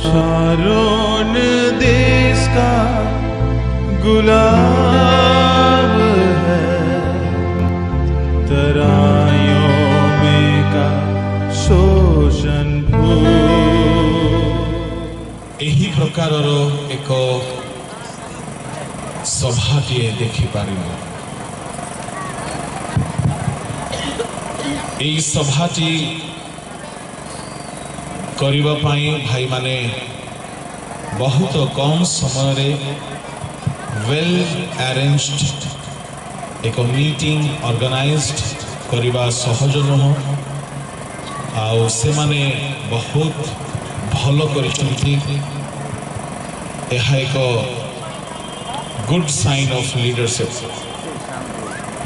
Sharon देश का गुलाब है, तराइयों में का शोषण फूल। यही प्रकार एक सभाटीए देखिपार यही सभाटी करिबा पाई भाई माने बहुत कम समय रे वेल अरेंज्ड एक मीटिंग ऑर्गेनाइज्ड करिबा सहज नुह आउ से माने बहुत भलो करिसंती। यह एक good sign of leadership.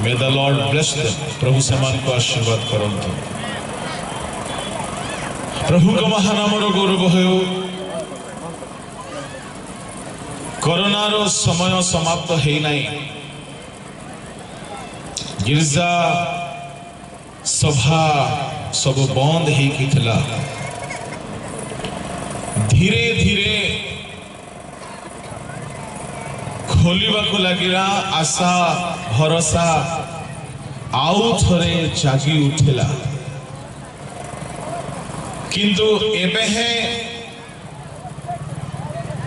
May the lord bless them. प्रभु समान को आशीर्वाद करंतु। प्रभु को महानामर गौरव हो। कोरोना रो समय समाप्त है नहीं। गिरजा सभा सब बंद होता। धीरे धीरे खोलिबा को लगिला। आशा भरोसा आउ थरे जागी उठिला। किंतु एबे है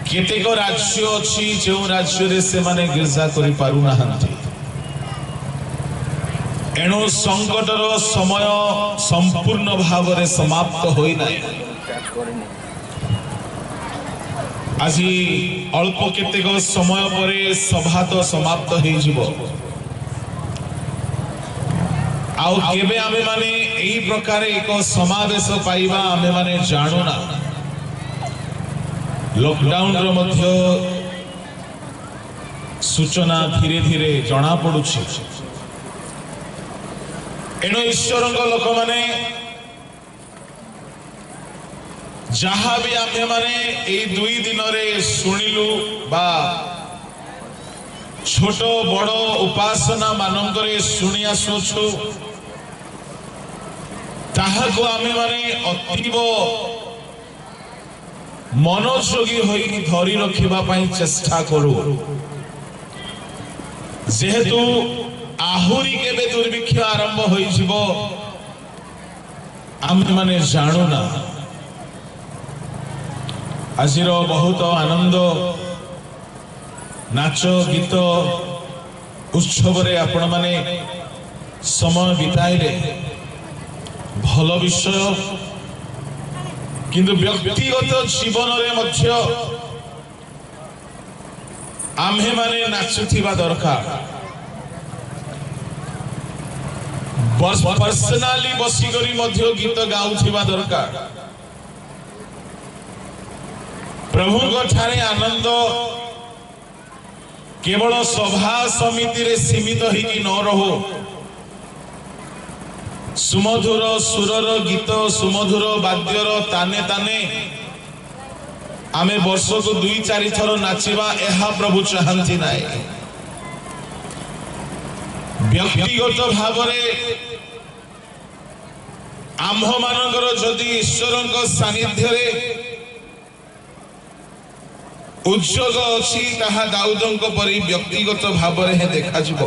केतेक राज्य अच्छी जो राज्य रे से माने गिरजा करि पारु नाहंती। एणु संकटर समय संपूर्ण भाव रे समाप्त होई नाही। आज अल्प केतेक समय परे सभा तो समाप्त हो जिवो। आउ केबे आमे माने एही प्रकार एक समावेश पाइबा आमे माने जानु ना। लॉकडाउन रो मध्य सूचना धीरे धीरे जना पडुछि। एणु ईश्वरंग लोक माने जहाँ भी आमे माने एई दुई दिन रे सुनिलु बा छोटो बड़ो उपासना मानंकरे सुनी आसुछु ताहाको आमे माने अतीव मनोयोगी होई धरी रखिबा पई चेष्टा करू। जेहेतु आहुरी केबे दुर्भिक्ष आरंभ होई जिवो आमे माने जानु ना। आजिर बहुत आनंद नाच गीत उत्सव रे आपण माने समय बिताइले भल विषय। किंतु व्यक्तिगत जीवन रे मध्य आम्हे माने नाचुथिबा दरकार। पर्सनाली बसी करी मध्य गीत गाउथिबा दरकार। प्रभु को ठारे आनंद केवल सभा समिति रे सीमित ही कि न रहो। सुमधुर सुरर गीत सुमधुर वाद्यर ताने ताने आमे वर्ष को 2-4 थर नाचिबा एहा प्रभु चाहंती नाई। व्यक्तिगत भाव रे आम्ह मानकर जदि ईश्वरंक सानिध्य रे उद्योग अच्छी ताहा दाऊदंक परी व्यक्तिगत भाव में देखा जिवो।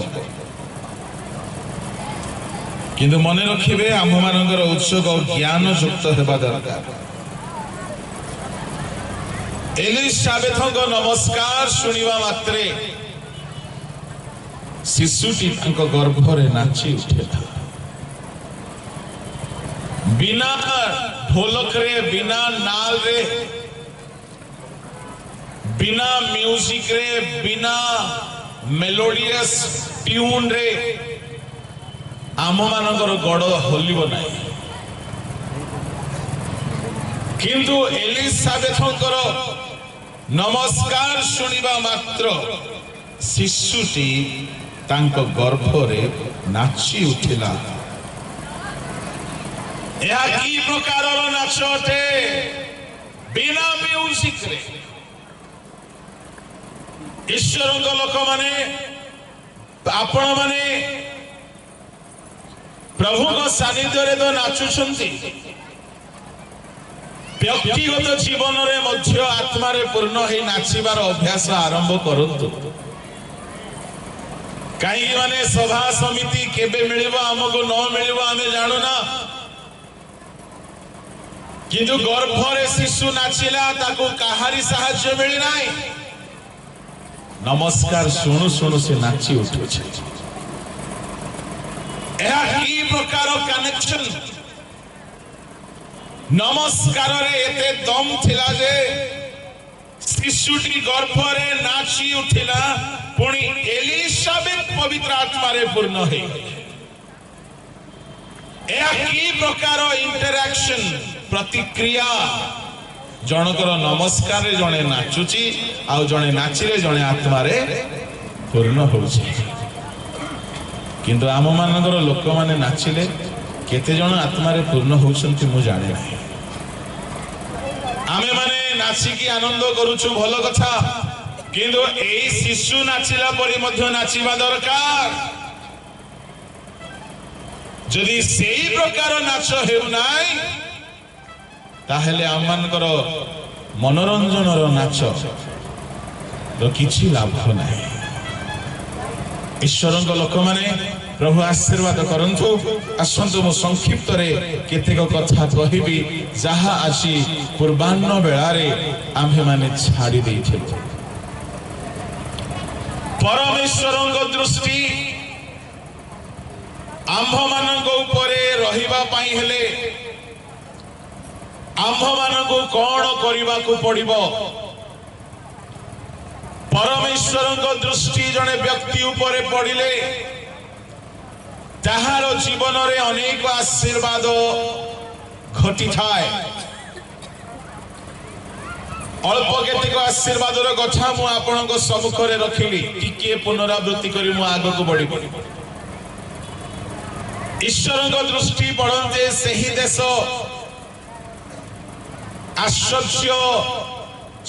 किंतु मन रखिबे आम मानकर उद्योग ज्ञान युक्त हेबा दरकार। एलिसाबेथक नमस्कार सुनिबा मात्रे शिशुटी तांको गर्भ रे नाची उठेला। बिना ढोलक रे बिना नाल रे बिना म्यूजिक रे बिना मेलोडियस ट्यून रे आम मानकर गड़ होलिब नहीं। किंतु एलिसाबेथंकर नमस्कार सुनिबा मात्र शिशुटी तांको गर्भ रे नाची उठिला। यह की प्रकार नाच अटे? बिना म्यूजिक रे ईश्वर लोक माने आपण माने प्रभु को सानिध्य रे तो नाचुछंती। ବ୍ୟକ୍ତିଗତ ଜୀବନରେ ମଧ୍ୟ ଆତ୍ମାରେ ପୂର୍ଣ୍ଣ ହେଇ ନାଚିବାର ଅଭ୍ୟାସ ଆରମ୍ଭ କରନ୍ତୁ। କାହିଁକି ମାନେ ସଭା ସମିତି କେବେ ମିଳିବ ଆମକୁ ନ ମିଳିବ ଆମେ ଜାଣୁନା, କିନ୍ତୁ ଗର୍ଭରେ ଶିଶୁ ନାଚିଲା ତାକୁ କାହାରି ସାହାଯ୍ୟ ମିଳିନାହିଁ। ନମସ୍କାର ଶୁଣୁ ଶୁଣୁ ସେ ନାଚି ଉଠୁଛି। ଏହା କି ପ୍ରକାର କନେକ୍ସନ? ନମସ୍କାରରେ ଏତେ ଦମ ଥିଲା ଯେ ଶିଶୁଟି ଗର୍ଭରେ ନାଚି ଉଠିଲା, ପୁଣି ଏଲିସାବେଥ ପବିତ୍ର ଆତ୍ମାରେ ପୂର୍ଣ୍ଣ ହେଇଗଲେ। ଏହା କି ପ୍ରକାର ଇଣ୍ଟରାକ୍ସନ, ପ୍ରତିକ୍ରିୟା? ଜଣଙ୍କର ନମସ୍କାରରେ ଜଣେ ନାଚୁଛି, ଆଉ ଜଣେ ନାଚିଲେ ଜଣେ ଆତ୍ମାରେ ପୂର୍ଣ୍ଣ ହଉଛି। କିନ୍ତୁ ଆମ ମାନଙ୍କର ଲୋକମାନେ ନାଚିଲେ କେତେ ଜଣ ଆତ୍ମାରେ ପୂର୍ଣ୍ଣ ହଉଛନ୍ତି ମୁଁ ଜାଣେ ନାହିଁ। ଆମେ ମାନେ ନାଚିକି ଆନନ୍ଦ କରୁଛୁ, ଭଲ କଥା, କିନ୍ତୁ ଏଇ ଶିଶୁ ନାଚିଲା ପରି ମଧ୍ୟ ନାଚିବା ଦରକାର। ଯଦି ସେଇ ପ୍ରକାର ନାଚ ହେଉନାହିଁ ତାହେଲେ ଆମମାନଙ୍କର ମନୋରଞ୍ଜନର ନାଚ କିଛି ଲାଭ ନାହିଁ। ଈଶ୍ୱରଙ୍କ ଲୋକମାନେ ପ୍ରଭୁ ଆଶୀର୍ବାଦ କରନ୍ତୁ। ଆସନ୍ତୁ ମୁଁ ସଂକ୍ଷିପ୍ତରେ କେତେକ କଥା କହିବି ଯାହା ଆଜି ପୂର୍ବାହ୍ନ ବେଳାରେ ଆମ୍ଭେମାନେ ଛାଡ଼ି ଦେଇଥିଲୁ। ପରମେଶ୍ୱରଙ୍କ ଦୃଷ୍ଟି ଆମ୍ଭମାନଙ୍କ ଉପରେ ରହିବା ପାଇଁ ହେଲେ ଆମ୍ଭମାନଙ୍କୁ କଣ କରିବାକୁ ପଡ଼ିବ? ପରମେଶ୍ୱରଙ୍କ ଦୃଷ୍ଟି ଜଣେ ବ୍ୟକ୍ତି ଉପରେ ପଡ଼ିଲେ ତାହାର ଜୀବନରେ ଅନେକ ଆଶୀର୍ବାଦ ଘଟିଥାଏ। ଅଳ୍ପ କେତେକ ଆଶୀର୍ବାଦର କଥା ମୁଁ ଆପଣଙ୍କ ସମ୍ମୁଖରେ ରଖିଲି, ଟିକିଏ ପୁନରାବୃତ୍ତି କରି ମୁଁ ଆଗକୁ ବଢ଼ିବି। ଈଶ୍ୱରଙ୍କ ଦୃଷ୍ଟି ପଡ଼ନ୍ତେ ସେହି ଦେଶ ଆଶ୍ଚର୍ଯ୍ୟ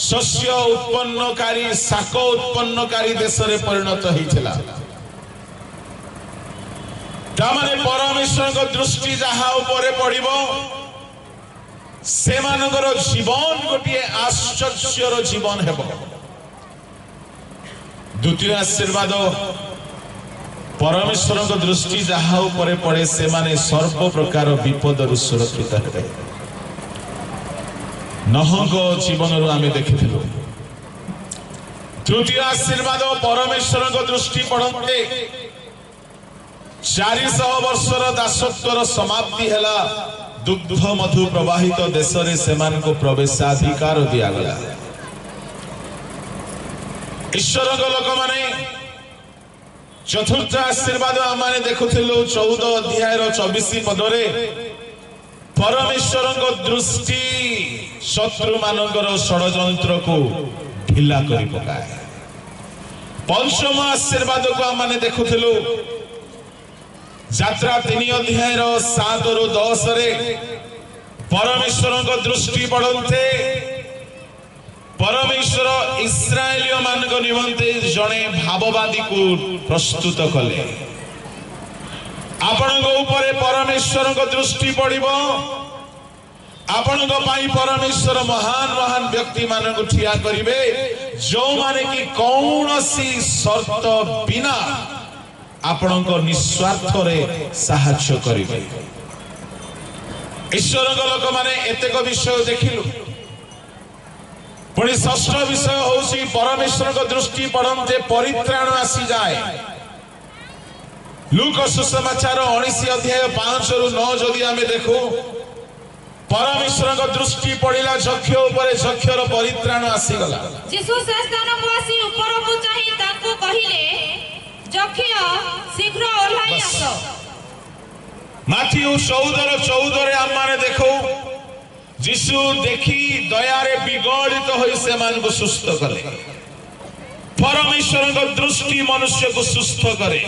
ଶସ୍ୟ ଉତ୍ପନ୍ନକାରୀ, ଶାକ ଉତ୍ପନ୍ନକାରୀ ଦେଶରେ ପରିଣତ ହେଇଥିଲା। ତାମାନେ ପରମେଶ୍ୱରଙ୍କ ଦୃଷ୍ଟି ଯାହା ଉପରେ ପଡ଼ିବ ସେମାନଙ୍କର ଜୀବନ ଗୋଟିଏ ଆଶ୍ଚର୍ଯ୍ୟର ଜୀବନ ହେବ। ଦ୍ୱିତୀୟ ଆଶୀର୍ବାଦ, ପରମେଶ୍ୱରଙ୍କ ଦୃଷ୍ଟି ଯାହା ଉପରେ ପଡ଼େ ସେମାନେ ସର୍ବ ପ୍ରକାର ବିପଦରୁ ସୁରକ୍ଷିତ ହେବେ। ନହଙ୍କ ଜୀବନରୁ ଆମେ ଦେଖିଥିଲୁ। ତୃତୀୟ ଆଶୀର୍ବାଦ, ପରମେଶ୍ୱରଙ୍କ ଦୃଷ୍ଟି ପଡ଼ନ୍ତେ 400 ବର୍ଷର ଦାସତ୍ୱର ସମାପ୍ତି ହେଲା। ଦୁଗ୍ଧ ମଧୁ ପ୍ରବାହିତ ଦେଶରେ ସେମାନଙ୍କୁ ପ୍ରବେଶାଧିକାର ଦିଆଗଲା। ଈଶ୍ୱରଙ୍କ ଲୋକମାନେ ଚତୁର୍ଥ ଆଶୀର୍ବାଦ ଆମେ ଦେଖୁଥିଲୁ 14 ଅଧ୍ୟାୟର 24 ପଦରେ ପରମେଶ୍ୱରଙ୍କ ଦୃଷ୍ଟି ଶତ୍ରୁ ମାନଙ୍କର ଷଡ଼ଯନ୍ତ୍ରକୁ ଢିଲା କରି ପକାଏ। ପଞ୍ଚମ ଆଶୀର୍ବାଦକୁ ଆମେ ଦେଖୁଥିଲୁ ଯାତ୍ରା 3 ଅଧ୍ୟାୟର 7ରୁ 10ରେ ପରମେଶ୍ୱରଙ୍କ ଦୃଷ୍ଟି ପଡ଼ନ୍ତେ ପରମେଶ୍ୱର ଇସ୍ରାଏଲୀୟ ମାନଙ୍କ ନିମନ୍ତେ ଜଣେ ଭାବବାଦୀକୁ ପ୍ରସ୍ତୁତ କଲେ। ଆପଣଙ୍କ ଉପରେ ପରମେଶ୍ୱରଙ୍କ ଦୃଷ୍ଟି ପଡ଼ିବ, ଆପଣଙ୍କ ପାଇଁ ପରମେଶ୍ୱର ମହାନ ମହାନ ବ୍ୟକ୍ତି ମାନଙ୍କୁ ଠିଆ କରିବେ ଯେଉଁମାନେ କି କୌଣସି ସର୍ତ୍ତ ବିନା ଆପଣଙ୍କ ନିଃସ୍ୱାର୍ଥରେ ସାହାଯ୍ୟ କରିବେ। ଈଶ୍ୱରଙ୍କ ଲୋକମାନେ ଏତେକ ବିଷୟ ଦେଖିଲୁ। ପୁଣି ଷଷ୍ଠ ବିଷୟ ହେଉଛି ପରମେଶ୍ୱରଙ୍କ ଦୃଷ୍ଟି ପଡ଼ନ୍ତେ ପରିତ୍ରାଣ ଆସିଯାଏ। ଲୁକ ସୁସମାଚାର 19 ଅଧ୍ୟାୟ 5ରୁ 9 ଯଦି ଆମେ ଦେଖୁ, ପରମେଶ୍ୱରଙ୍କ ଦୃଷ୍ଟି ପଡ଼ିଲା ଯକ୍ଷ ଉପରେ, ଯକ୍ଷର ପରିତ୍ରାଣ ଆସିଗଲା। ଯୀଶୁ ସେ ସ୍ଥାନକୁ ଆସି ଉପରକୁ ଚାହିଁ ତାଙ୍କୁ କହିଲେ, ଯକ୍ଷ ଶୀଘ୍ର ଓହ୍ଲାଇ ଆସ। ମାଥିଉ 14:14 ଆମେ ଦେଖୁ ଯୀଶୁ ଦେଖି ଦୟାରେ ବିଗଳିତ ହୋଇ ସେମାନଙ୍କୁ ସୁସ୍ଥ କଲେ। ପରମେଶ୍ୱରଙ୍କ ଦୃଷ୍ଟି ମନୁଷ୍ୟକୁ ସୁସ୍ଥ କରେ।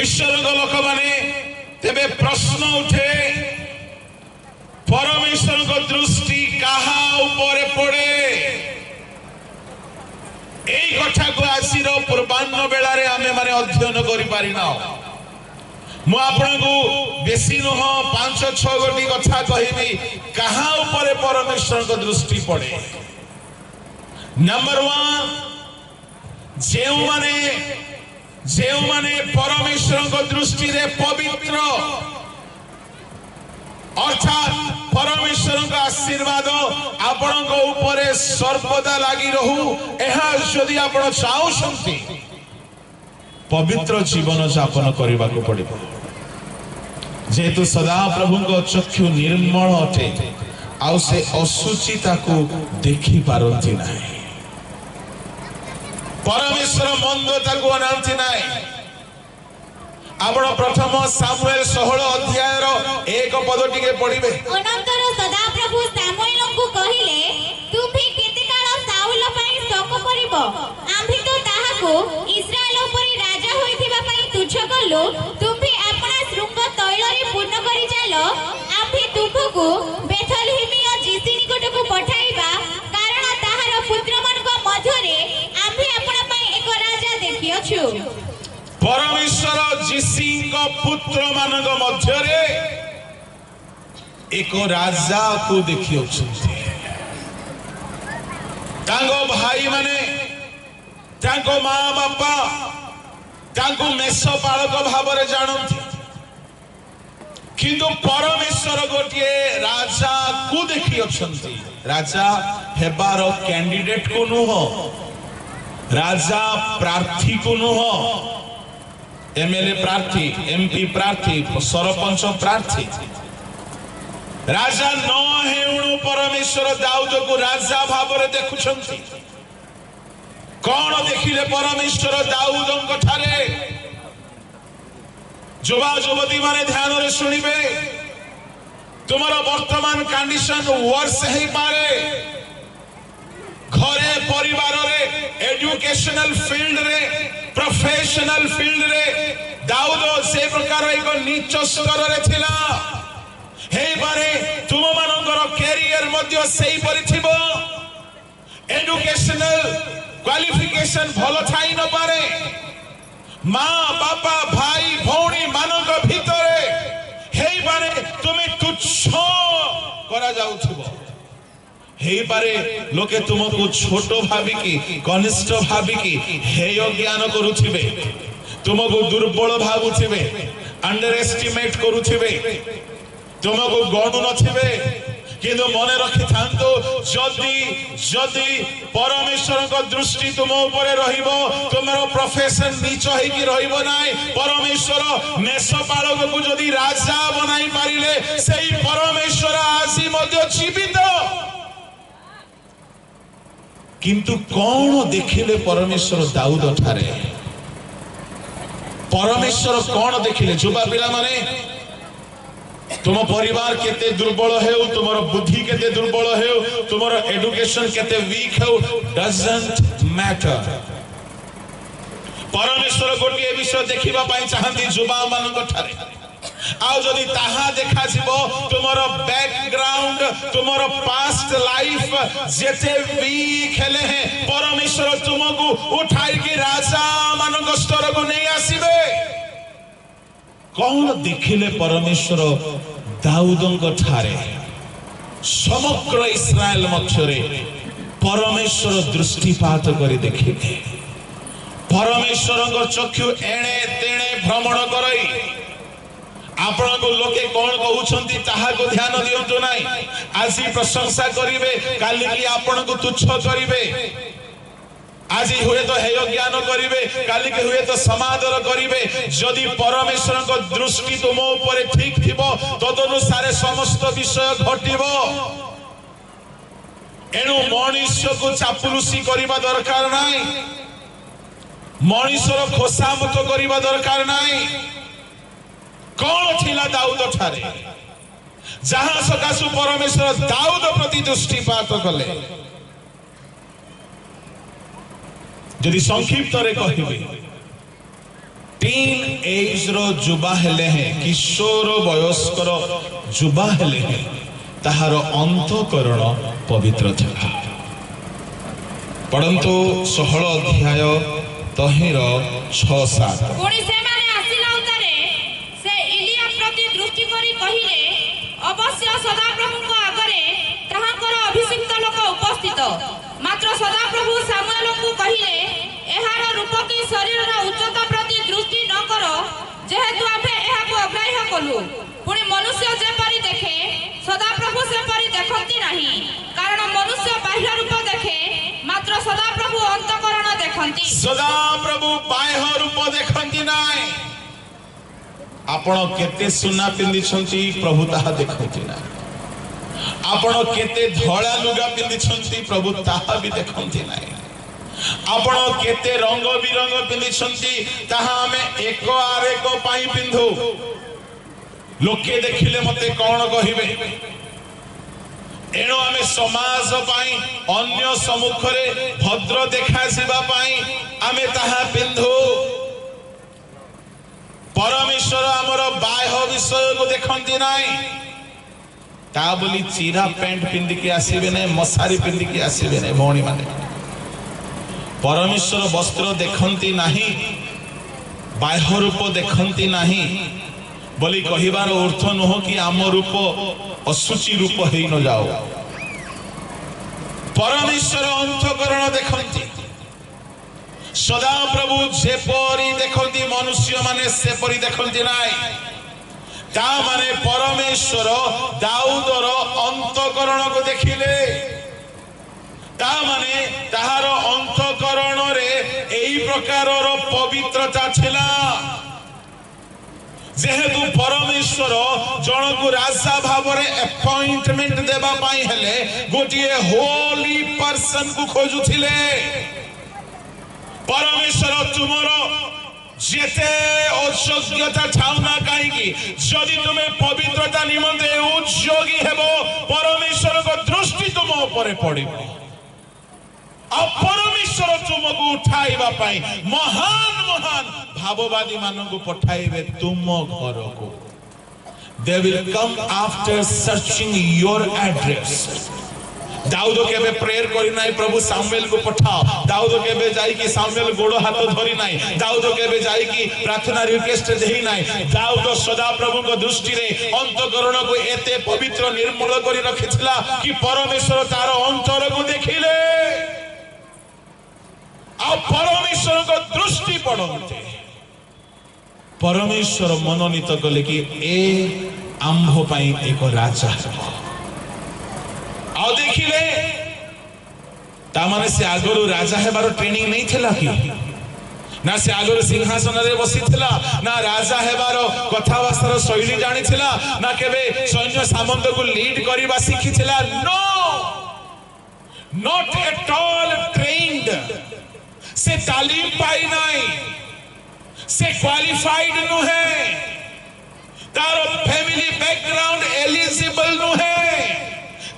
ଈଶ୍ୱରଙ୍କ ଲୋକମାନେ ତେବେ ପ୍ରଶ୍ନ ଉଠେ, ପରମେଶ୍ୱରଙ୍କ ଦୃଷ୍ଟି କାହା ଉପରେ ପଡ଼େ? ଏଇ କଥାକୁ ଆସିର ପୂର୍ବାହ୍ନ ବେଳାରେ ଆମେ ମାନେ ଅଧ୍ୟୟନ କରିପାରିନା। मु आपनको बेसी नुह 5-6 गोटी कथा कहबी कहा ऊपर परमेश्वर को दृष्टि पड़े। नंबर 1 जेउ माने परमेश्वर को दृष्टि रे पवित्र अर्थात परमेश्वर का आशीर्वाद आपण को ऊपर सर्वदा लगी रहू एहा यदि आपण चाहूछंती पवित्र जीवन यापन करने को पड़िबो। जेहेतु सदा प्रभु को चक्षु निर्मल अटे आउ से असुचिता को देखि पारंती नाही परमेश्वर मंदता को अनांती नाही। आपण प्रथम सामुएल 16 अध्याय रो 1 पद टिके पढिबे। अनंतर सदा प्रभु सामुएल को कहिले तुम्ही केते काल साउल पई शोक करिवो आम्ही तो ताहाको इस्राएल ऊपर राजा होइथिबा पई तुच्छ कलु तुम्ही अपना शृंग तैल रे पूर्ण करि चालो आम्ही तुमको बेथलहेमिया जीसी निकट को पठाइबा कारण ताहार पुत्र मन को मध्य रे आम्ही अपना पई एक राजा देखियोछु। परमेश्वर जीसी को पुत्र मानक मध्य रे एक राजा को देखियोछंती। तांगो भाई माने तांको मां बापा तांको मेष पालक भाव रे जानंती किंतु परमेश्वर गोटे राजा को देखियोछंती। राजा हेबार कैंडिडेट को नुह राजा प्रार्थी को नुह एमएलए प्रार्थी एमपी प्रार्थी सरपंच प्रार्थी राजा न हेउणु परमेश्वर दाऊद को राजा भाव रे देखुछंती। कौन देखिले परमेश्वर दाऊदंक ठारे युवा युवती माने ध्यान रे सुनिबे तुम्हारा वर्तमान कंडीशन वर्ष हे पारे घरे परिवार रे एजुकेशनल फील्ड रे प्रोफेशनल फील्ड रे दाऊद से प्रकार एक नीच स्तर रे थिला हे बारे तुम मानकर कैरियर मध्य सेही परि थिबो एजुकेशनल क्वालिफिकेशन भलो थाई न पारे मां बापा भाई भौणी मानक भितरे हे बारे तुमे तुच्छ करा जाउथिबो हे बारे लोके तुमको छोट भाबिकी कनिष्ठ भाबिकी हेय ज्ञान करूथिबे तुमको दुर्बल भाबुथिबे अंडर एस्टिमेट करूथिबे तुमको गणु नथिबे किंतु मने रखि थांतो जदि परमेश्वर को दृष्टि तुम ऊपर रहिबो तुमरो प्रोफेशन नीच हे कि रहिबो नाय परमेश्वर मेष पालक को जदि राजा बनाई पारिले सेही परमेश्वर आसी मध्य जीवित किंतु कौन देखिले परमेश्वर दाऊद ठारे परमेश्वर कौन देखिले युवा पिला माने तुम परिवार केते दुर्बल हेउ तुमरो बुद्धि केते दुर्बल हेउ तुमरो एजुकेशन केते वीक हेउ डजंट मैटर परमेश्वर गोटे विषय देखिबा पई चाहंती युवा मानक ठारे आउ जदि ताहा देखा जिवो तुमरो बैकग्राउंड तुमरो पास्ट लाइफ जेते वीक हेले है परमेश्वर तुमको उठाई के राजा मानक स्तर को नहीं आसीबे। कौन देखिले परमेश्वर दाऊदंक ठारे समग्र इस्राएल मध्यरे परमेश्वर दृष्टिपात करी देखिले परमेश्वर चक्षु एणे तेणे भ्रमण करई आपण को लोके कौन कहउछंती ताहा को ध्यान दियंतु नाही आज प्रशंसा करिवे काली की आपण को तुच्छ करिवे आज हुए तो हेय ज्ञान करिवे काली के हुए तो समादर करिवे जदि परमेश्वर को दृष्टि तुम ऊपर ठीक थिबो तदनुसार समस्त विषय घटिबो एनु मनुष्य को चापुरुसी करिबा दरकार नाही मनुष्यर खोसामत करिबा दरकार नाही। कौन थिला दाऊद ठारे जहां सकाशु परमेश्वर दाऊद प्रति दृष्टिपात कले यदि संक्षिप्त रे कहिबे टीन एज रो जुबा हेले हैं किशोर वयस्कर जुबा हेले हैं ताहार अंतःकरण पवित्र था पढ़ंतु 16 अध्याय तहिर 6-7 पुणी से माने आसिला उतारे से कहिले अवश्य सदाप्रभुଙ୍କ आगरे ताहाकर अभिषिक्त लोक उपस्थित मात्र सदाप्रभु सामुएलଙ୍କୁ कहिले एहार रूप की शरीर उच्चता प्रति दृष्टि न कर जेहेतु आमे एहाको अग्राह्य कलु पुणी मनुष्य जेपरि देखे सदाप्रभु सेपरि देखती नहीं कारण मनुष्य बाह्य रूप देखे मात्र सदाप्रभु अंतकरण देखती सदाप्रभु बाह्य रूप देखती नाय आपण केते सुना पिंधिछंती प्रभु ताहा देखती नाय आपण केते धळा लुगा पिंधिछंती प्रभु ताहा भी देखती नाय आपण केते रंग बिरंग पिंधिछंती ताहा हमें एक आर एक पाई पिंधु लोके देखिले मते कौन कहिबे एणु आमे समाज पाई अन्य सम्मुखरे भद्र देखासिबा पाई आमे ताहा पिंधु परमेश्वर आमर बाह्य विषय को देखती नाई ता बोली चीरा पैंट पिंधिकी आसबे ना मशारी पिंधिकी आसबे ना भौणी माने परमेश्वर वस्त्र देखती नहीं बाह्य रूप देखती नहीं बोली कहिबार अर्थ नुह कि आम रूप असुचि रूप है न जाओ परमेश्वर अंतकरण देखती सदा प्रभु जेपरी देखती मनुष्य माने सेपरी देखती नाई ता माने परमेश्वर दाऊदर अंतकरण को देखिले ता माने ताहार अंतकरण रे एई प्रकारर पवित्रता छिला जेहेतु परमेश्वर जन को राजा भाव में अपॉइंटमेंट देबा पाई हेले गोटिए होली पर्सन को खोजुथिले परमेश्वर तुमर जेते अयोग्यता ठाउना काईकी जदि तुमे पवित्रता निमंते उद्योगी हेबो परमेश्वर को दृष्टि तुम ऊपर पड़िबो परमेश्वर तुमको उठाइबा पाई महान महान भाववादी मानन को पठाइबे तुम घर को they will come after searching your address दाऊद केबे प्रेयर करी नाही प्रभु सामुएल को पठाओ दाऊद केबे जाई कि सामुएल गोड़ हाथ धरी नाही दाऊद केबे जाई कि प्रार्थना रिक्वेस्ट देही नाही दाऊद सदा प्रभु को दृष्टि रे अंतकरण को एते पवित्र निर्मल करी रखितला कि परमेश्वर तार अंतर को देखिले आ परमेश्वर को दृष्टि पड़ते परमेश्वर मनोनीत कले कि ए आंभ पाई एक राजा आ देखिले तामाने से आगरो राजा हेबार ट्रेनिंग नहीं थिला कि ना से आगरो सिंहासन रे बसी थिला ना राजा हेबार कथावास्तार शैली जानि थिला ना केबे सैन्य सामंत को लीड करबा सिखि थिला no not at all trained से तालीम पाई नहीं से क्वालिफाइड नु है तारो फैमिली बैकग्राउंड एलिजिबल नु है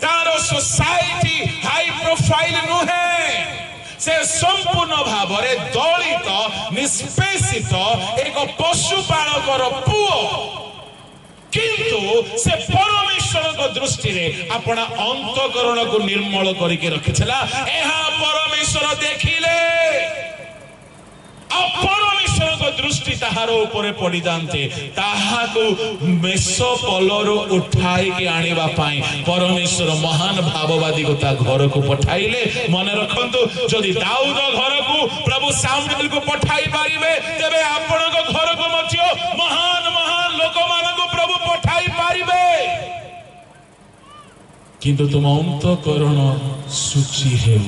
तारो सोसाइटी हाई प्रोफाइल नु है से संपूर्ण भाव रे दलित निष्पेषित एक पशुपालकर पुओ किंतु से परमेश्वर को दृष्टि रे अपना अंतकरण को निर्मल करके रखिछला एहा परमेश्वर देखिले परमेश्वर को दृष्टि ताहार ऊपर पड़ी जाते ताहा को मेसो पलरो उठाई के आनिबा पाई परमेश्वर महान भाववादी को ता घर को पठाइले मन रखंतु जदि दाऊद घर को प्रभु सामुएल को पठाई पारिबे तबे आपण को घर को मध्य महान महान लोक मान को प्रभु पठाई पारिबे किंतु तुम अंतकरण सूची हे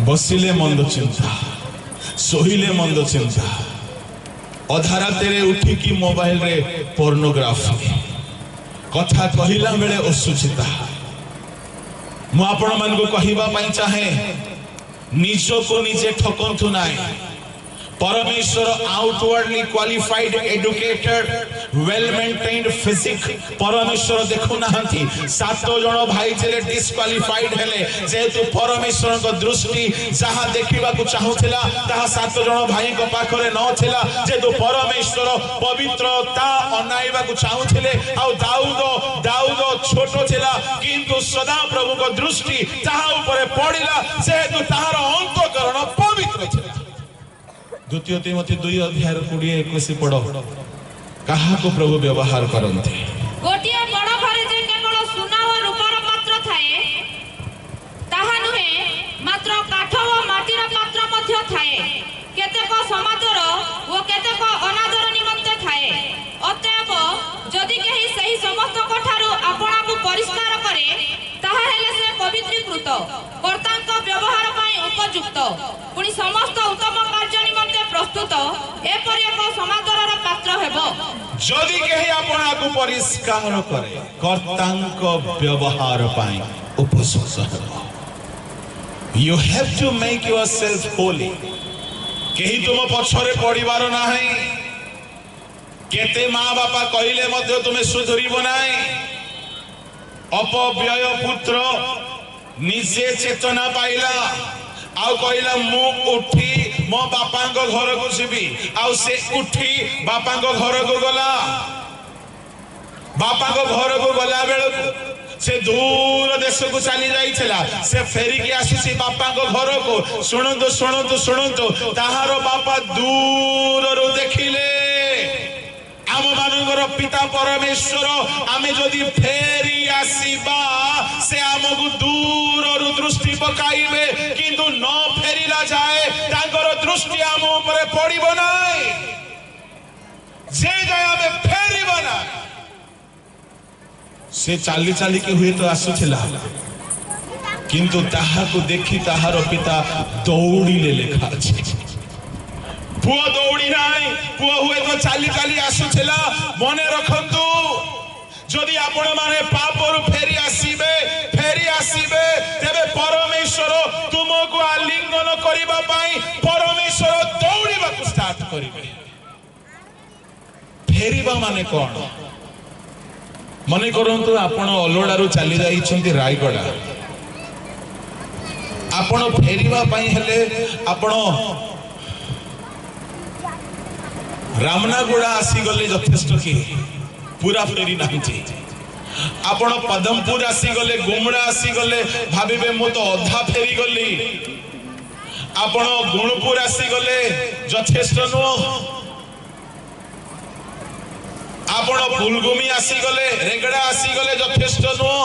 बसिले मंद चिंता सोहिले मंद चिंता अधा तेरे उठी की मोबाइल रे पोर्नोग्राफी कथा कहिला बेले असुचिता मु आपण मान को कहिबा पई चाहे निजो को निजे ठकंतु नाय परमेश्वर outwardly qualified educated well maintained physique परमेश्वर देखु नाहंती सात जण भाई चले डिस्क्वालिफाइड हेले जेतु परमेश्वर को दृष्टि जहा देखिबा को चाहुथिला ताहा सात जण भाई को पाखरे न थिला जेतु परमेश्वर पवित्रता अनाइबा को चाहुथिले आ दाऊद छोट थिला किंतु सदा प्रभु को दृष्टि ताहा ऊपर पड़िला जेतु ताहार अंतकरण पवित्र थिला द्वितीय तिमोथी 2 अध्याय 20-21 पढ़ो କାହାକୁ ପ୍ରଭୁ ବ୍ୟବହାର କରନ୍ତି? ଗୋଟିଏ ବଡ଼ ଘରେ ଯେ କେବଳ ସୁନା ଓ ରୂପାର ପାତ୍ର ଥାଏ ତାହା ନୁହେଁ, ମାତ୍ର କାଠ ଓ ମାଟିର ପାତ୍ର ମଧ୍ୟ ଥାଏ। କେତେକ ସମାଦର ଓ କେତେକ ଅନାଦର ନିମନ୍ତେ ଥାଏ। ଅତଏବ ଯଦି କେହି ସେହି ସମସ୍ତଙ୍କ ଠାରୁ ଆପଣାକୁ ପରିଷ୍କାର କରେ, ତାହା ହେଲେ ସେ ପବିତ୍ରୀକୃତ, କର୍ତ୍ତାଙ୍କ ବ୍ୟବହାର ପାଇଁ ଉପଯୁକ୍ତ, ପୁଣି ସମସ୍ତ ଉତ୍ତମ କାର୍ଯ୍ୟ ନିମନ୍ତେ ପ୍ରସ୍ତୁତ, ଏପରି ଏକ ସମାଦରର ପାତ୍ର ହେବ। ଯଦି କେହି ଆପଣାକୁ ପରିଷ୍କାର କରେ, କର୍ତ୍ତାଙ୍କ ବ୍ୟବହାର ପାଇଁ ଉପଯୁକ୍ତ ହେବ। You have to make yourself holy. କେହି ତୁମ ପଛରେ ପଡ଼ିବାର ନାହିଁ। କେତେ ମା ବାପା କହିଲେ ମଧ୍ୟ ତୁମେ ସୁଧୁରିବ ନାହିଁ। ଅପବ୍ୟୟ ପୁତ୍ର ନିଜେ ଚେତନା ପାଇଲା ଆଉ କହିଲା ମୁଁ ଉଠି ମୋ ବାପାଙ୍କ ଘରକୁ ଯିବି। ଆଉ ସେ ଉଠି ବାପାଙ୍କ ଘରକୁ ଗଲା। ବାପାଙ୍କ ଘରକୁ ଗଲା ବେଳକୁ ସେ ଦୂର ଦେଶକୁ ଚାଲି ଯାଇଥିଲା। ସେ ଫେରିକି ଆସିଛି ବାପାଙ୍କ ଘରକୁ। ଶୁଣନ୍ତୁ ଶୁଣନ୍ତୁ ଶୁଣନ୍ତୁ, ତାହାର ବାପା ଦୂରରୁ ଦେଖିଲେ ଆମ ମାନଙ୍କର ପିତା ପରମେଶ୍ୱର ଆମେ ଯଦି ଫେରି ଆସିବା ସେ ଆମକୁ ଦୂରରୁ ଦୃଷ୍ଟି ପକାଇବେ, କିନ୍ତୁ ନ ଫେରିଲା ଯାଏ ତାଙ୍କର ଦୃଷ୍ଟି ଆମ ଉପରେ ପଡ଼ିବ ନାହିଁ। ଯେ ଯାଏ ଆମେ ଫେରିବ ନା। ସେ ଚାଲି ଚାଲିକି ହୁଏତ ଆସୁଥିଲା, କିନ୍ତୁ ତାହାକୁ ଦେଖି ତାହାର ପିତା ଦୌଡ଼ିଲେ ଲେଖା ଅଛି। ପୁଅ ଦୌଡ଼ି ନାହିଁ, ପୁଅ ହୁଏତ ଚାଲି ଚାଲି ଆସୁଥିଲା। ମନେ ରଖନ୍ତୁ, ଯଦି ଆପଣ ମାନେ ପାପରୁ ଫେରି ଆସିବେ ତେବେ ପରମେଶ୍ୱର ତୁମକୁ ଆଲିଙ୍ଗନ କରିବା ପାଇଁ ପରମେଶ୍ୱର ଦୌଡ଼ିବାକୁ ଷ୍ଟାର୍ଟ କରିବେ। ଫେରିବା ମାନେ କଣ? ମନେ କରନ୍ତୁ ଆପଣ ଅଲୋଡ଼ାରୁ ଚାଲି ଯାଇଛନ୍ତି ରାୟଗଡ଼ା। ଆପଣ ଫେରିବା ପାଇଁ ହେଲେ ଆପଣ ରାମନାଗୁଡ଼ା ଆସିଗଲେ ଯଥେଷ୍ଟ କି? ପୁରା ଫେରି ନାହାନ୍ତି। ଆପଣ ପଦମପୁର ଆସିଗଲେ, ଗୁମଡ଼ା ଆସିଗଲେ, ଭାବିବେ ମୁଁ ତ ଅଧା ଫେରିଗଲି। ଆପଣ ଗୁଣପୁର ଆସିଗଲେ ଯଥେଷ୍ଟ ନୁହଁ। ଆପଣ ଫୁଲଗୁମି ଆସିଗଲେ, ରେଗଡ଼ା ଆସିଗଲେ ଯଥେଷ୍ଟ ନୁହଁ।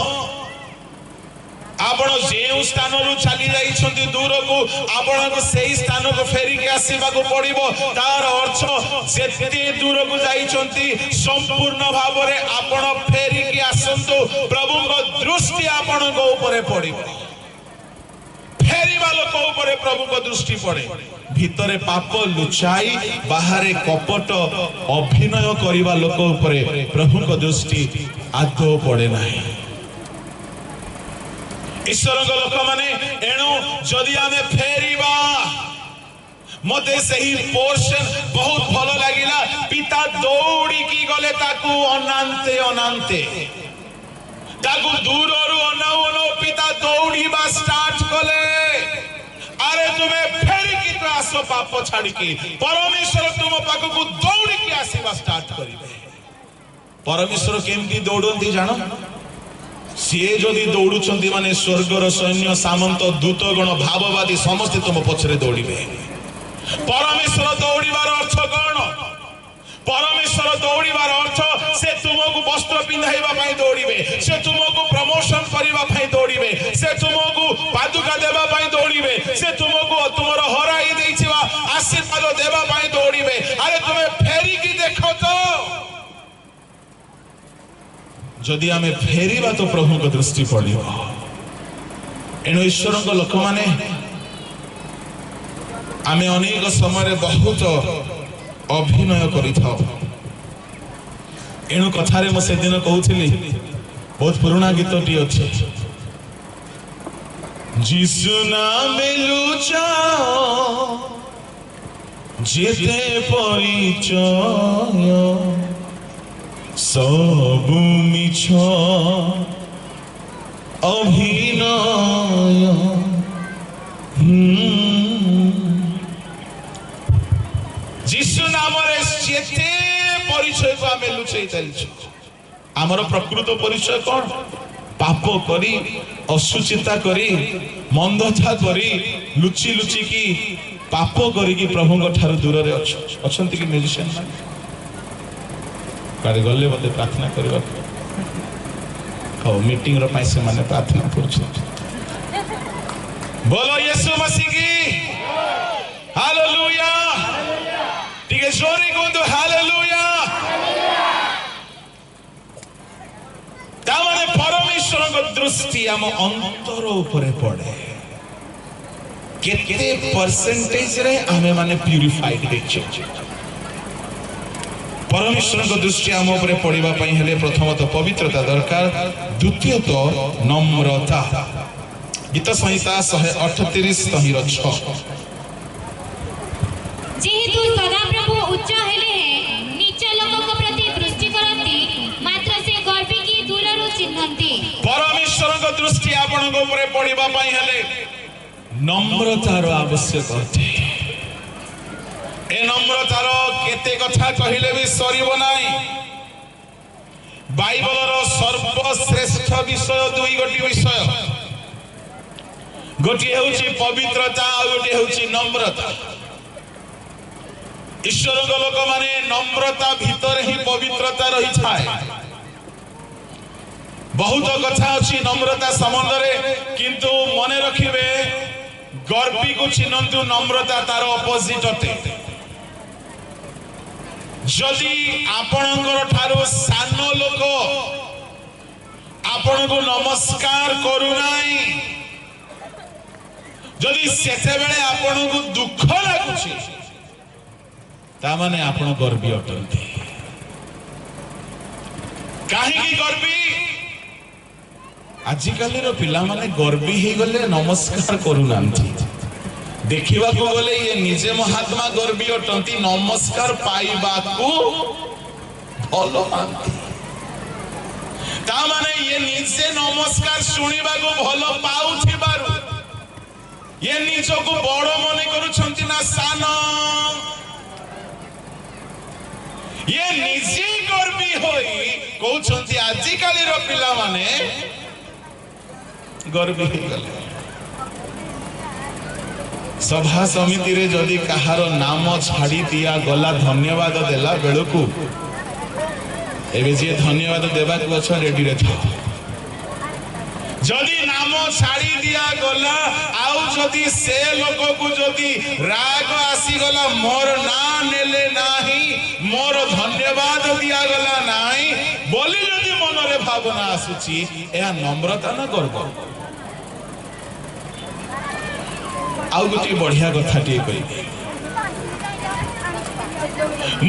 ଆପଣ ଯେଉଁ ସ୍ଥାନରୁ ଚାଲି ଯାଇଛନ୍ତି ଦୂରକୁ, ଆପଣଙ୍କୁ ସେହି ସ୍ଥାନକୁ ଫେରିକି ଆସିବାକୁ ପଡ଼ିବ। ତାର ଅର୍ଥ ଯେତେ ଦୂରକୁ ଯାଇଛନ୍ତି ସମ୍ପୂର୍ଣ୍ଣ ଭାବରେ ଆପଣ ଫେରିକି ଆସନ୍ତୁ। ପ୍ରଭୁଙ୍କ ଦୃଷ୍ଟି ଆପଣଙ୍କ ଉପରେ ପଡ଼ିବ। ଫେରିବା ଲୋକ ଉପରେ ପ୍ରଭୁଙ୍କ ଦୃଷ୍ଟି ପଡ଼େ। ଭିତରେ ପାପ ଲୁଚାଇ ବାହାରେ କପଟ ଅଭିନୟ କରିବା ଲୋକ ଉପରେ ପ୍ରଭୁଙ୍କ ଦୃଷ୍ଟି ଆଦୌ ପଡ଼େ ନାହିଁ। ଈଶ୍ୱରଙ୍କ ଲୋକମାନେ, ଏଣୁ ଯଦି ଆମେ ଫେରିବା, ମତେ ସେହି ପୋର୍ସନ ବହୁତ ଭଲ ଲାଗିଲା। ପିତା ଦୌଡ଼ିକି ଗଲେ ତାକୁ ଅନାନ୍ତେ ଅନାନ୍ତେ, ତାକୁ ଦୂରରୁ ଅନାଉ ଅନାଉ ପିତା ଦୌଡ଼ିବା ଷ୍ଟାର୍ଟ କଲେ। ଆରେ ତୁମେ ଫେରିକି ତ ଆସ ପାପ ଛାଡ଼ିକି। ପରମେଶ୍ୱର ତୁମ ପାଖକୁ ଦୌଡ଼ିକି ଆସିବା ଷ୍ଟାର୍ଟ କରିବେ। ପରମେଶ୍ୱର କେମିତି ଦୌଡ଼ନ୍ତି ଜାଣ? ସିଏ ଯଦି ଦୌଡୁଛନ୍ତି ମାନେ ସ୍ୱର୍ଗର ସୈନ୍ୟ ସାମନ୍ତ ଦୂତଗଣ ଭାବବାଦୀ ସମସ୍ତେ ତୁମ ପଛରେ ଦୌଡ଼ିବେ। ପରମେଶ୍ୱର ଦୌଡ଼ିବାର ଅର୍ଥ କଣ? ପରମେଶ୍ୱର ଦୌଡ଼ିବାର ଅର୍ଥ ସେ ତୁମକୁ ବସ୍ତ୍ର ପିନ୍ଧାଇବା ପାଇଁ ଦୌଡ଼ିବେ, ସେ ତୁମକୁ ପ୍ରମୋଶନ କରିବା ପାଇଁ ଦୌଡ଼ିବେ, ସେ ତୁମକୁ ପାଦୁକା ଦେବା ପାଇଁ ଦୌଡ଼ିବେ, ସେ ତୁମକୁ ତୁମର ହରାଇ ଦେଇଥିବା ଆଶୀର୍ବାଦ ଦେବା ପାଇଁ ଦୌଡ଼ିବେ। ଆରେ ତୁମେ ଫେରିକି ଦେଖ ତ। ଯଦି ଆମେ ଫେରିବା ତ ପ୍ରଭୁଙ୍କ ଦୃଷ୍ଟି ପଡ଼ିବ। ଏଣୁ ଈଶ୍ୱରଙ୍କ ଲୋକମାନେ, ଆମେ ଅନେକ ସମୟରେ ବହୁତ ଅଭିନୟ କରିଥାଉ। ଏଣୁ କଥାରେ ମୁଁ ସେଦିନ କହୁଥିଲି, ବହୁତ ପୁରୁଣା ଗୀତଟି ଅଛି, ଯିଶୁ ନାମେ ଲୁଚାଅ ଯେତେ ପରିଚୟ, ସବୁ ମିଛ ଅଭିନୟ। ଯୀଶୁ ନାମରେ ଯେତେ ପରିଚୟକୁ ଆମେ ଲୁଚେଇ ଚାଲିଛୁ। ଆମର ପ୍ରକୃତ ପରିଚୟ କଣ? ପାପ କରି, ଅସୁଚିତା କରି, ମନ୍ଦତା କରି, ଲୁଚି ଲୁଚିକି ପାପ କରିକି ପ୍ରଭୁଙ୍କ ଠାରୁ ଦୂରରେ ଅଛନ୍ତି କି ମ୍ୟୁଜିସିଆନ? कुआड़े गले बोले प्रार्थना करवा मीटिंग रो पाई से माने प्रार्थना करछ बोलो यीशु मसीह की हालेलुया ठीक है जोरे कहतो हालेलुया तामाने परमेश्वर को दृष्टि हम अंतर ऊपर पड़े केते परसेंटेज रे हमें माने प्यूरिफाइड देखछ परमेश्वर को दृष्टि आम ऊपर पड़िबा पई हेले प्रथमतः पवित्रता दरकार द्वितीयत नम्रता गीत संहिता 138 तहिर 6 जेहेतु सदाप्रभु उच्च हेले नीच लोक को प्रति दृष्टि करंती मात्र से गर्वी की दूररु चिन्हंती परमेश्वर को दृष्टि आपन को ऊपर पड़िबा पई हेले नम्रतार आवश्यक होते ए नम्रतार केते कथा कहिले भी सरीबो नाही बाइबल रो सर्वश्रेष्ठ विषय दुई गोटी विषय गोटी हेउची पवित्रता आ गोटी हेउची नम्रता ईश्वर को लोक माने नम्रता भीतर ही पवित्रता रही छाए बहुत कथा अछि नम्रता संबंध रे किंतु मने रखिबे गर्वी को चिन्हतु नम्रता तार अपोजिट अटे जदि आपणकर ठारो सान लोक आपण को नमस्कार करू नाही जदि सेते बेले आपण को दुख लागुछि ता माने आपण गर्वी अटंती काहे की गर्वी आजिकाली रो पिला माने गर्वी ही गले नमस्कार करू नांती देखिबा को गले ये निजे महात्मा गर्वी अटंती नमस्कार पाइबा को भलो मानती ता माने ये निजे नमस्कार सुनिबा को भलो पाउथिबारु ये निजो को बड़ मने करूछंती ना सान ये निजे गर्वी होई कहउछंती आजिकाली रो पिला माने गर्वी हो गले सभा समिति रे जदि कहार नाम छाड़ी दिया गला धन्यवाद देला बेलकू एबे जे धन्यवाद देबा को छ रेडी रे था जदि नाम छाड़ी दिया गला आउ जदि से लोक को जदि राग आसी गला मोर ना नेले नाही मोर धन्यवाद दिया गला नाही बोली जदि मन रे भावना आसुची एहा नम्रता ना गर्व आउ गोटे बढ़िया कथा टी कहि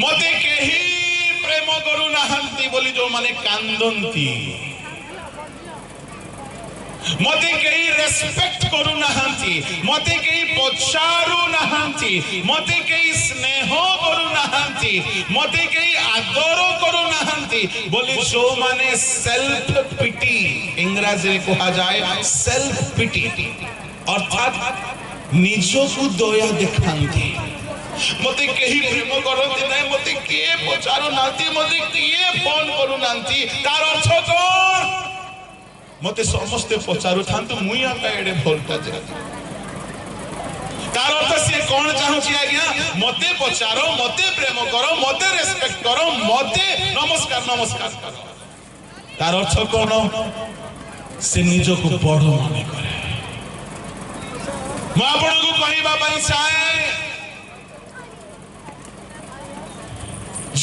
मते केही प्रेम करू नाहंती बोली जो माने कांदंती मते केही रेस्पेक्ट करू नाहंती मते केही पचारू नाहंती मते केही स्नेह करू नाहंती मते केही आदर करू नाहंती बोली जो माने सेल्फ पिटी इंग्रजी रे कहा जाए सेल्फ पिटी अर्थात निजो को दया देखांती मते केही प्रेम करती नहीं मते के पचारू नांती मते के फोन करू नांती तार अर्थ कोन मते समस्त पचारू थांतु मुई आका एडे भोलटा जे तार अर्थ से कोन चाहूची आज्ञा मते पचारो मते प्रेम करो मते रेस्पेक्ट करो मते नमस्कार नमस्कार करो तार अर्थ कोन से निजो को बड़ माने करे मैं आपण को कहिबा पई चाहे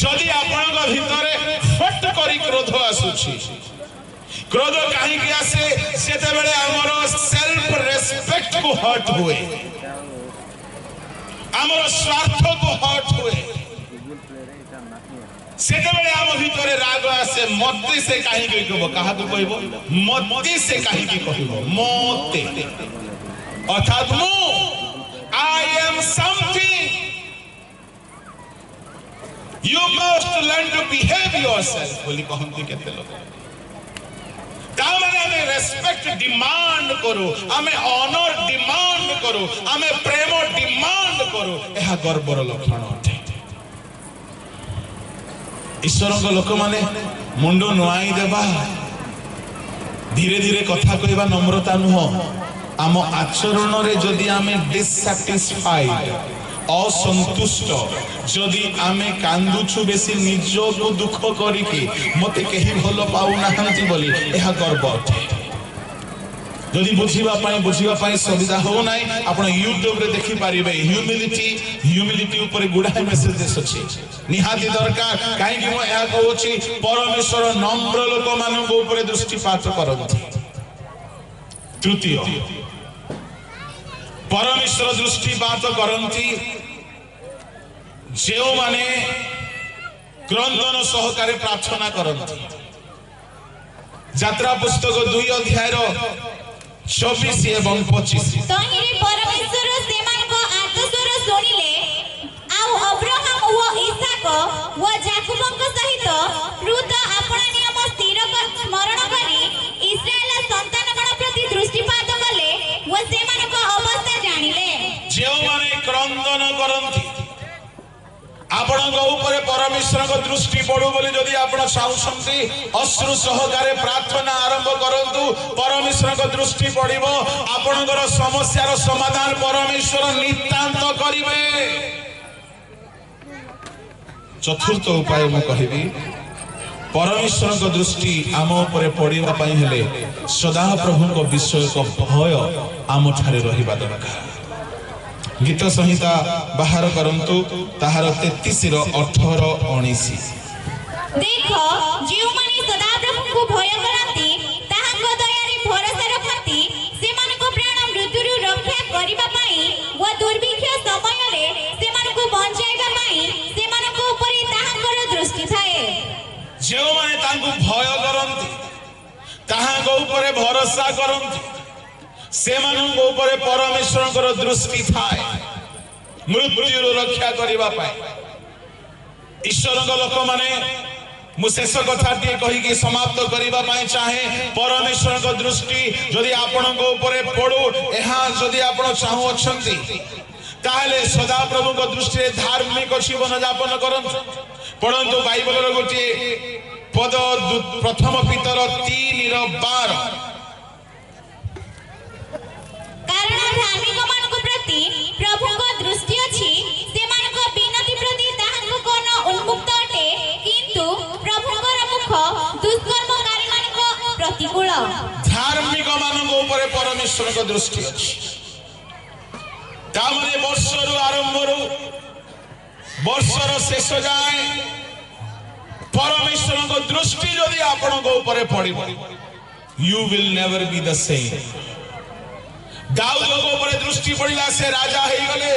जदि आपण को भितरे फट करी क्रोध आसुची क्रोध काहे कि आसे सेते बेले हमरो सेल्फ रेस्पेक्ट को हर्ट हुए हमरो स्वार्थ को हर्ट हुए सेते बेले हम भितरे राग आसे मते से काहे कि कहबो काहा को कहबो मते से काहे कि कहबो मते अर्थात मु I am something you must learn to behave yourself बोली कहंती केते लोग तामाने हमें रेस्पेक्ट डिमांड करो हमें ऑनर डिमांड करो हमें प्रेम डिमांड करो एहा गर्वर लक्षण अटे ईश्वर को लोक माने मुंडो नुआई देबा धीरे धीरे कथा कहबा नम्रता नुह आम आचरण रे जदि आमे डिससैटिस्फाइड असंतुष्ट जदि आमे कांदुछु बेसी निजको दुख करिके मते केही भलो पाउ नाहंती बोली एहा गर्व अटे जदि बुझिबा पाई सुविधा हो नाही आपण यूट्यूब रे देखि पारिबे ह्यूमिलिटी ऊपर गुडा मेसेजेस अछि निहाती दरकार काहे कि म एहा कहूची परमेश्वर नम्र लोक मानक ऊपर दृष्टिपात करନ୍ତି तृतीय परमेश्वर दृष्टिपात करନ୍ତି जेउ माने क्रंदन सहकारे प्रार्थना करନ୍ତି यात्रा पुस्तक 2 अध्याय 24 एवं 25 तहिरे परमेश्वर सेमानको आदेशर सुनिले आउ अब्राहम व इसहाक व याकूबଙ୍କ सहित रुत आपण नियम स्थिर स्मरण करी इस्राएल संतानगण प्रति दृष्टिपात कले व सेमानको अवस्था जानिले जेउ माने क्रंदन करନ୍ତି आपण ऊपर परमेश्वर को दृष्टि पड़ू बोली जदि आपण चाहूछंती अश्रु सहकारे प्रार्थना आरंभ करंतु परमेश्वर को दृष्टि पड़िबो आपणकर समस्यार समाधान परमेश्वर नितांत करिवे चतुर्थ उपाय म कहिबी परमेश्वर को दृष्टि आम ऊपर पड़िबा पई हेले सदा प्रभु को विषय को भय आम ठारे रहिबा दरकार गीत संहिता बाहर करंतु ताहार 33 18 19 देखो जेउ माने सदा प्रभु को भय करंती ताहाको दयारे भरोसा रखंती सेमानको प्राण मृत्युरु रक्षा करिबा पई व दुर्भिक्ष समय रे सेमानको बंचाइबा पई सेमानको ऊपर ताहाकर दृष्टि थाए जेउ माने तांको भय करंती ताहाको ऊपर भरोसा करंती सेमानको ऊपर परमेश्वरଙ୍କର दृष्टि थाए मृत्युरु रक्षा करिबा पाए ईश्वरଙ୍କ लोक माने मु शेष कथा टी कहि के समाप्त करिबा पाए चाहे परमेश्वरଙ୍କ दृष्टि जदि आपणଙ୍କ ऊपर पड़ू एहा जदि आपण चाहू अछंती ताले सदा प्रभुଙ୍କ दृष्टि धार्मिक जीवन यापन करंतु पढंतु बाइबल रो गोटे पद प्रथम पीतर 3:12 कारण धार्मिक मानक प्रति प्रभु को दृष्टि अछि सेमानको विनती प्रति ताहाको कोन उन्मुक्त अटे किंतु प्रभु को मुख दुष्कर्मकारी मानको प्रतिकूल धार्मिक मानक ऊपर परमेश्वर को दृष्टि अछि तामने वर्षरु आरंभरु वर्षर शेष जाए परमेश्वर को दृष्टि यदि आपण को ऊपर पड़िबो you will never be the same दाऊद ऊपर दृष्टि पड़िला से राजा हे गले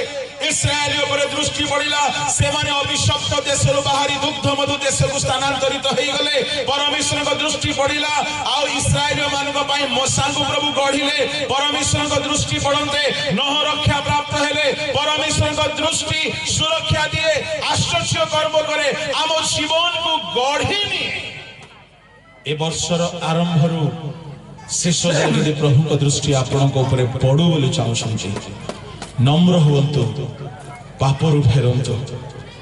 इस्राएल ऊपर दृष्टि पड़िला से माने अभिशप्त देश रु बाहरी दुग्ध मधु देश को स्थानांतरित हे गले परमेश्वर को दृष्टि पड़िला आ इस्राएल मानक पई मोसा को प्रभु गढिले परमेश्वर को दृष्टि पड़न्ते नह रक्षा प्राप्त हेले परमेश्वर को दृष्टि सुरक्षा दिए आश्चर्य कर्म करे आम जीवन को गढिनी ए वर्षर आरंभ रु शेष जाए प्रभु को दृष्टि आपण ऊपर पड़ू बोली चाहूँ नम्र हुंतु पापरु फेरंतु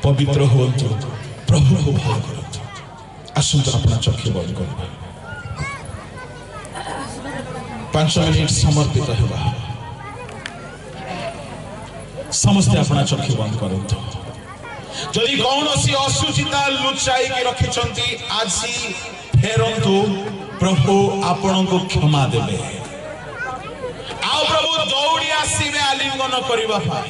पवित्र हुंतु प्रभु को भय करंतु आसंतु अपना चक्षु बंद करबा 5 मिनिट समर्पित हेबा समस्त अपना चक्षु बंद करंतु जदि कौनसी अशुचिता लुचाई के रखिछंती आजी फेरंतु प्रभु आपण को क्षमा देबे आ प्रभु दौड़ी आसीबे आलिंगन करबा पाए